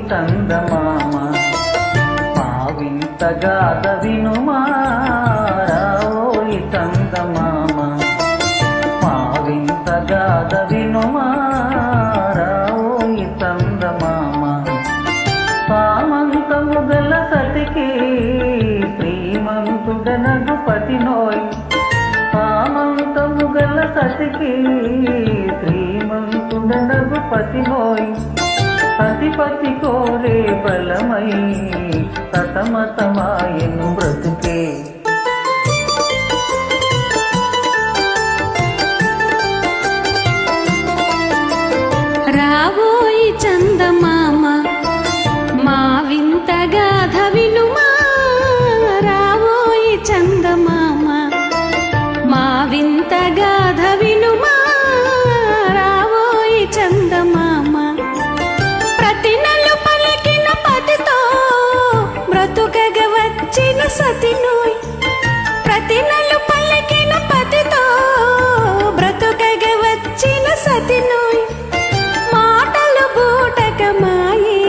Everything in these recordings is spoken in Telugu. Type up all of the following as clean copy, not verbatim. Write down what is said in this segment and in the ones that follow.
చందమామ మా వింత గాథ వినుమా రావోయి చందమామ మా వింత గాథ వినుమా రావోయి చందమామ సామంతము గల సతికి శ్రీమంతుడనగు పతినోయ్ సామంతము గల సతికి శ్రీమంతుడనగు పతినోయ్ సతిపతి కోరే బలమై సతమతమాయను బ్రతుకే రావోయి చందమామ మా వింత గాథ వినుమా రావోయి చందమామ మా వింత గాథ వినుమా రావోయి చందమామ ప్రతి నెల పలికిన పతితో బ్రతుకగ వచ్చిన సతినోయ్ ప్రతి నెల పలికిన పతితో బ్రతుకగ వచ్చిన సతినోయ్ మాటలు బూటకమాయే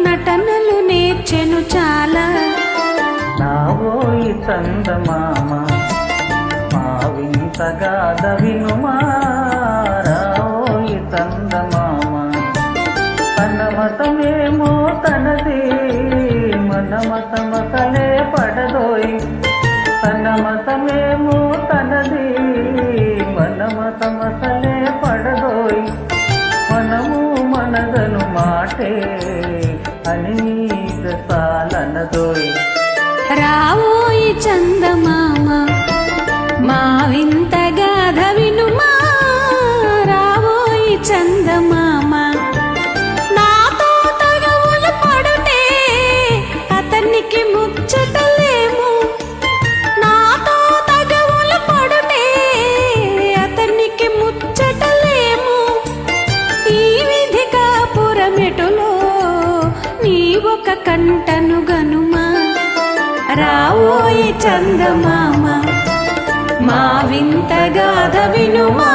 నటనలు నేర్చెను చాలా రావోయి చందమామ మా వింత గాథ వినుమా రావోయి చందమామ తన మతమేమో తనది మన మతమసలే పడదోయ్ తన మతమేమో తనది మన మతమసలే పడదోయ్ మనము మనదను మాటే అని సాలనదోయ్ రావోయి చందమామ మా వింత గాథ వినుమా రావోయి చందమామ నాతో తగవులు పడుటే అతనికి ముచ్చటలేము నాతో తగవులు పడుటే అతనికి ముచ్చటలేము ఈ విధి కాపురమెటులో నీ ఒక కంటను గనుమా రావోయి చందమామ మా వింత గాథ వినుమా